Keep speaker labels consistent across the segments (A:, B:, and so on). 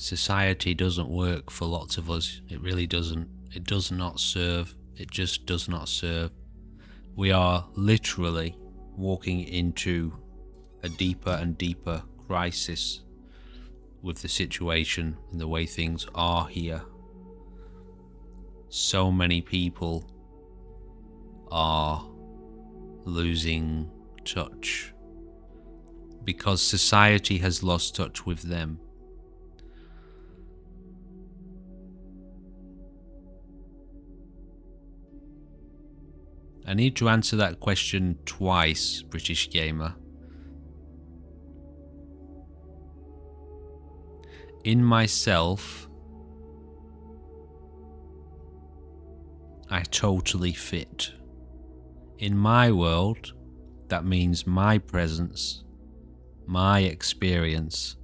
A: Society doesn't work for lots of us. It really doesn't. It does not serve. It just does not serve. We are literally walking into a deeper and deeper crisis with the situation and the way things are here. So many people are losing touch because society has lost touch with them. I need to answer that question twice, British Gamer. In myself, I totally fit. In my world, that means my presence, my experience,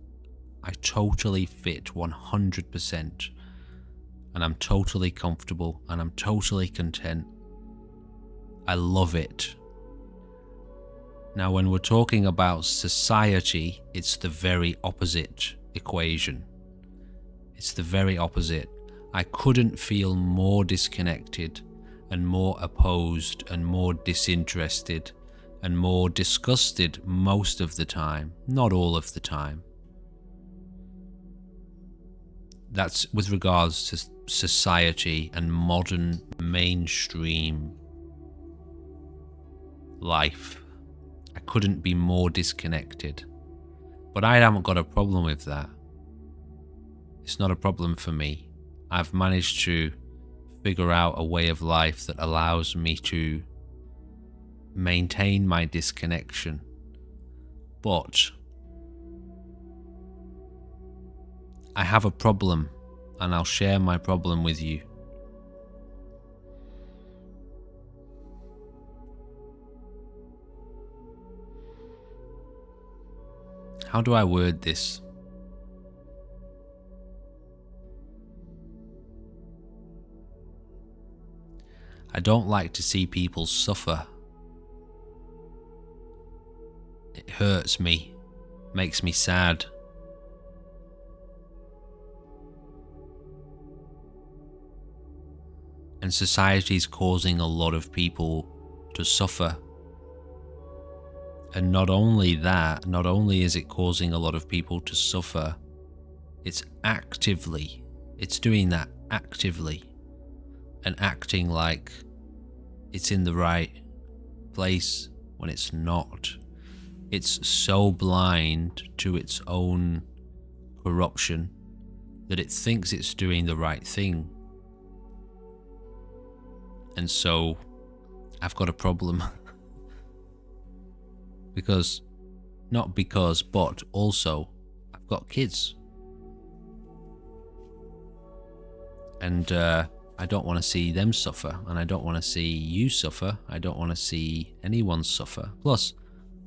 A: I totally fit 100%. And I'm totally comfortable and I'm totally content. I love it. Now, when we're talking about society, it's the very opposite equation. It's the very opposite. I couldn't feel more disconnected and more opposed and more disinterested and more disgusted most of the time, not all of the time. That's with regards to society and modern mainstream life. I couldn't be more disconnected. But I haven't got a problem with that. It's not a problem for me. I've managed to figure out a way of life that allows me to maintain my disconnection. But I have a problem, and I'll share my problem with you. How do I word this? I don't like to see people suffer. It hurts me, makes me sad. And society's causing a lot of people to suffer. And not only that, not only is it causing a lot of people to suffer, it's doing that actively and acting like it's in the right place when it's not. It's so blind to its own corruption that it thinks it's doing the right thing. And so I've got a problem. But also I've got kids. And I don't want to see them suffer, and I don't want to see you suffer. I don't want to see anyone suffer. Plus,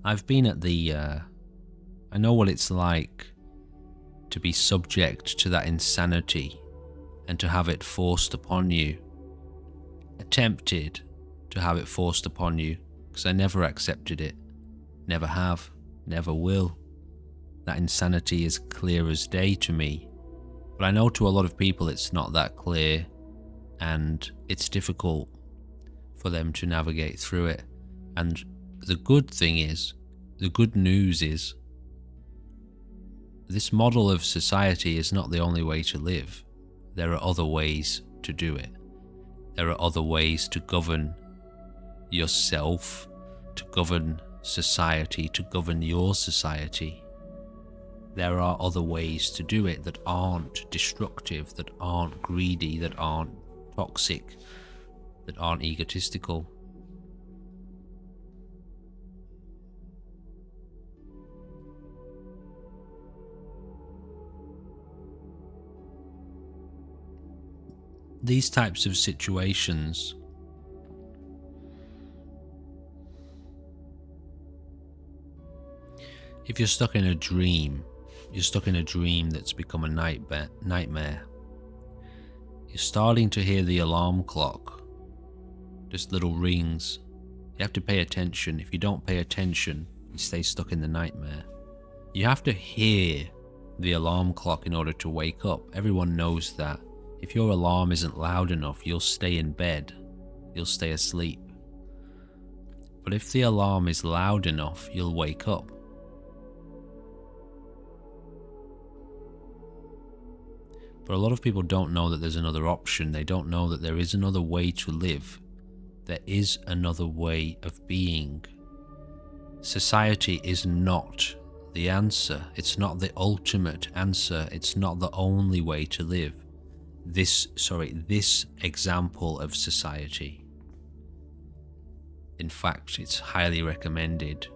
A: I've been at I know what it's like to be subject to that insanity and to have it forced upon you. Attempted to have it forced upon you, because I never accepted it. Never have, never will. That insanity is clear as day to me. But I know to a lot of people it's not that clear, and it's difficult for them to navigate through it. And the good news is, this model of society is not the only way to live. There are other ways to do it. There are other ways to govern yourself, to govern society, to govern your society. There are other ways to do it that aren't destructive, that aren't greedy, that aren't toxic, that aren't egotistical. These types of situations if you're stuck in a dream, that's become a nightmare. You're starting to hear the alarm clock, just little rings. You have to pay attention. If you don't pay attention, you stay stuck in the nightmare. You have to hear the alarm clock in order to wake up. Everyone knows that if your alarm isn't loud enough, you'll stay in bed, you'll stay asleep. But if the alarm is loud enough, you'll wake up. But a lot of people don't know that there's another option. They don't know that there is another way to live. There is another way of being. Society is not the answer. It's not the ultimate answer. It's not the only way to live. This example of society. In fact, it's highly recommended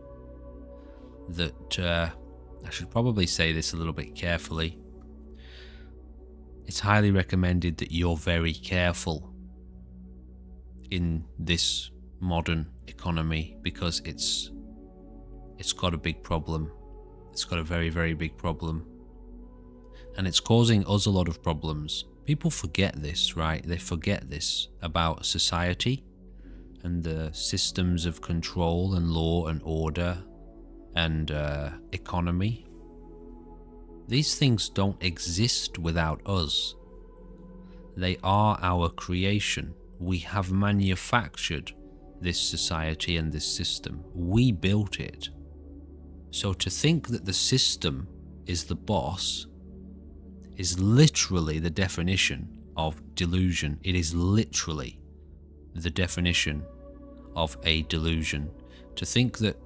A: that, I should probably say this a little bit carefully. It's highly recommended that you're very careful in this modern economy, because it's got a big problem. It's got a very, very big problem. And it's causing us a lot of problems. People forget this, right? They forget this about society and the systems of control and law and order and economy. These things don't exist without us. They are our creation. We have manufactured this society and this system. We built it. So to think that the system is the boss is literally the definition of delusion. It is literally the definition of a delusion. To think that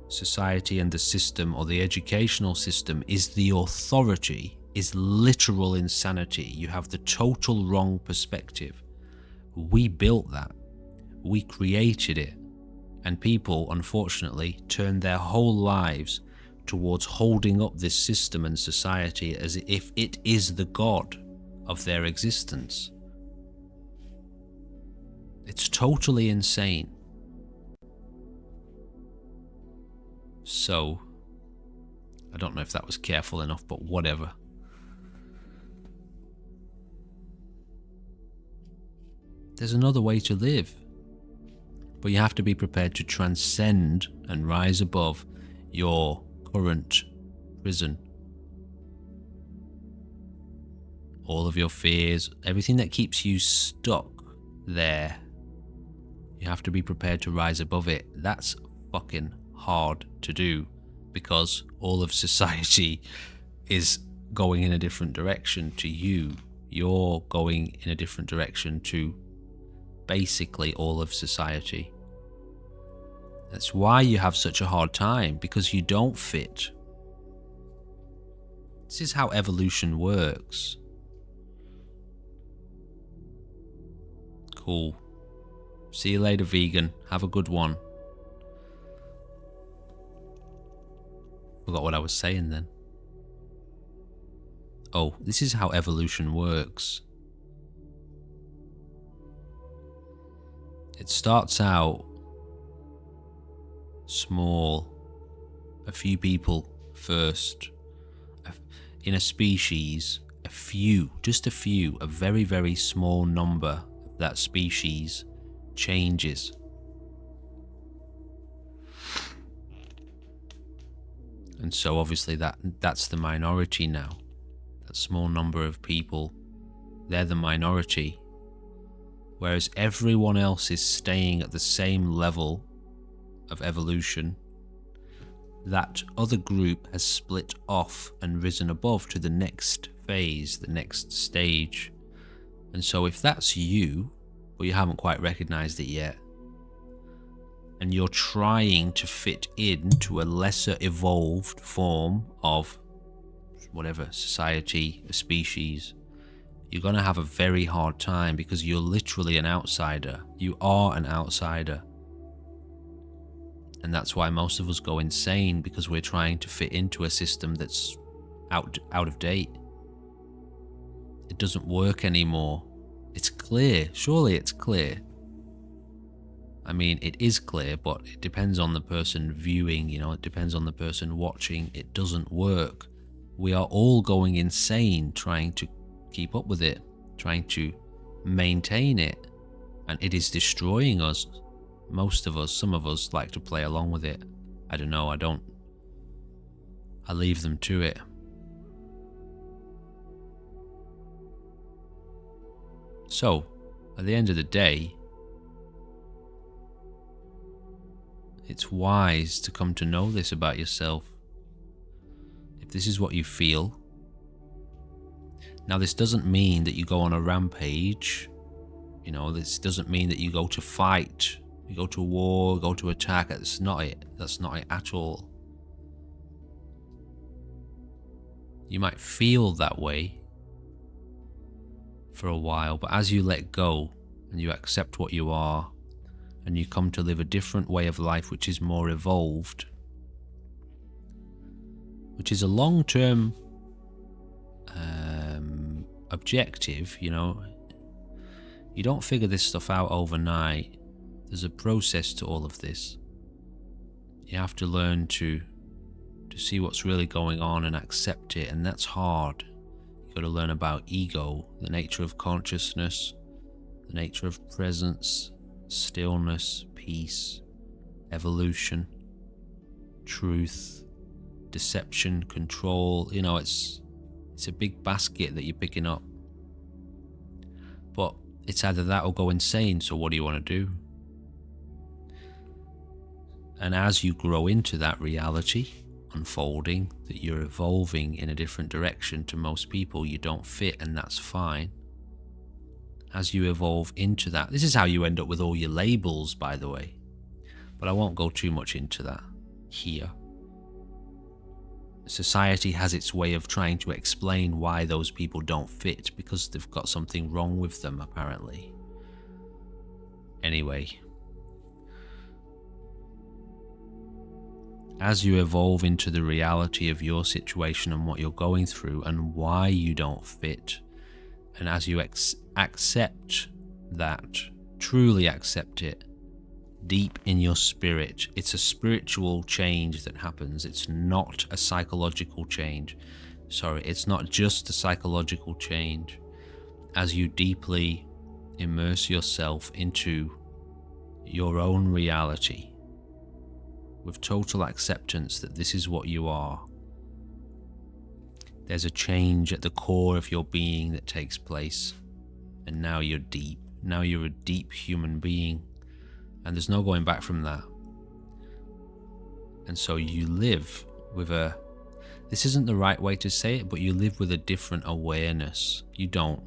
A: society and the system, or the educational system, is the authority is literal insanity. You have the total wrong perspective. We built that. We created it. And people, unfortunately, turn their whole lives towards holding up this system and society as if it is the god of their existence. It's totally insane. So, I don't know if that was careful enough, but whatever. There's another way to live. But you have to be prepared to transcend and rise above your current prison. All of your fears, everything that keeps you stuck there. You have to be prepared to rise above it. That's fucking hard to do, because all of society is going in a different direction to you. You're going in a different direction to basically all of society. That's why you have such a hard time, because you don't fit. This is how evolution works. Cool. See you later, vegan. Have a good one. Forgot what I was saying then. Oh, this is how evolution works. It starts out small, a few people first. In a species, a very, very small number of that species changes. And so obviously that's the minority now. That small number of people, they're the minority. Whereas everyone else is staying at the same level of evolution, that other group has split off and risen above to the next phase, the next stage. And so if that's you, but you haven't quite recognized it yet, and you're trying to fit into a lesser evolved form of whatever, society, a species, you're going to have a very hard time, because you're literally an outsider. You are an outsider. And that's why most of us go insane, because we're trying to fit into a system that's out of date. It doesn't work anymore. It's clear. Surely it's clear. I mean, it is clear, but it depends on the person viewing, it depends on the person watching. It doesn't work. We are all going insane trying to keep up with it, trying to maintain it, and it is destroying us. Most of us, some of us like to play along with it. I don't know, I leave them to it. So, at the end of the day, it's wise to come to know this about yourself. If this is what you feel, now this doesn't mean that you go on a rampage. This doesn't mean that you go to fight, you go to war, go to attack. That's not it. That's not it at all. You might feel that way for a while, but as you let go and you accept what you are, and you come to live a different way of life which is more evolved, which is a long-term objective. You don't figure this stuff out overnight. There's a process to all of this. You have to learn to see what's really going on and accept it, and that's hard. You've got to learn about ego, the nature of consciousness, the nature of presence, stillness, peace, evolution, truth, deception, control. It's a big basket that you're picking up. But it's either that or go insane, so what do you want to do? And as you grow into that reality unfolding, that you're evolving in a different direction to most people, you don't fit, and that's fine. As you evolve into that, this is how you end up with all your labels, by the way. But I won't go too much into that here. Society has its way of trying to explain why those people don't fit, because they've got something wrong with them, apparently. Anyway, as you evolve into the reality of your situation and what you're going through and why you don't fit, and as you accept that, truly accept it, deep in your spirit, it's a spiritual change that happens. It's not a psychological change. It's not just a psychological change. As you deeply immerse yourself into your own reality, with total acceptance that this is what you are, there's a change at the core of your being that takes place. And now you're deep. Now you're a deep human being. And there's no going back from that. And so you live with this isn't the right way to say it, but you live with a different awareness. You don't.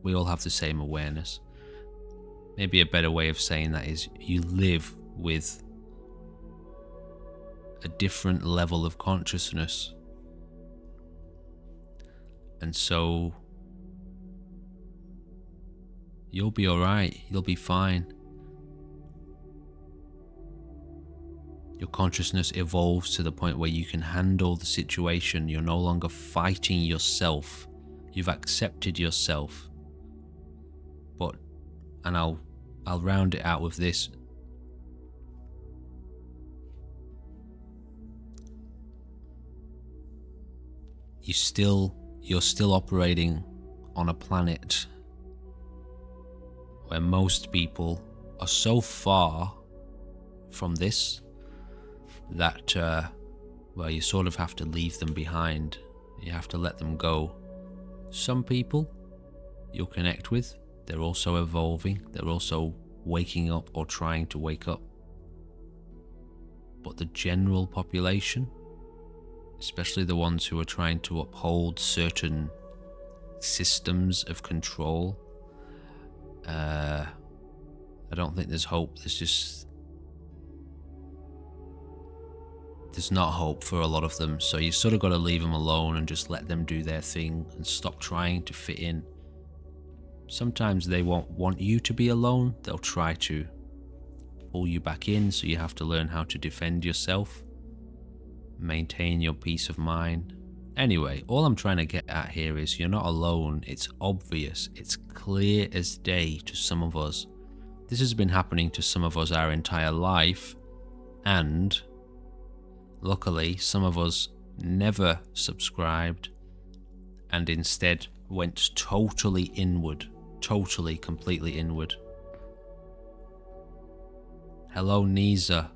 A: We all have the same awareness. Maybe a better way of saying that is you live with a different level of consciousness. And so you'll be alright. You'll be fine. Your consciousness evolves to the point where you can handle the situation. You're no longer fighting yourself. You've accepted yourself. And I'll round it out with this. You're still operating on a planet where most people are so far from this that you sort of have to leave them behind. You have to let them go. Some people you'll connect with, they're also evolving, they're also waking up or trying to wake up. But the general population, especially the ones who are trying to uphold certain systems of control, I don't think there's hope. There's not hope for a lot of them. So you sort of got to leave them alone and just let them do their thing and stop trying to fit in. Sometimes they won't want you to be alone. They'll try to pull you back in, so you have to learn how to defend yourself, maintain your peace of mind. Anyway, all I'm trying to get at here is you're not alone. It's obvious. It's clear as day to some of us. This has been happening to some of us our entire life, and luckily some of us never subscribed and instead went totally inward, completely inward. Hello, Nisa.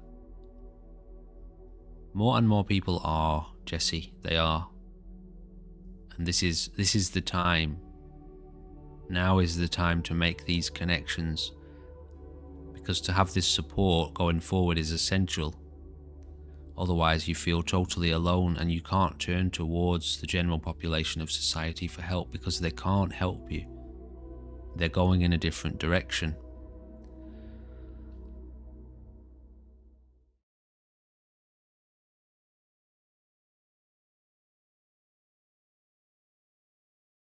A: More and more people are, Jesse. They are. And this is the time. Now is the time to make these connections, because to have this support going forward is essential. Otherwise, you feel totally alone and you can't turn towards the general population of society for help because they can't help you. They're going in a different direction.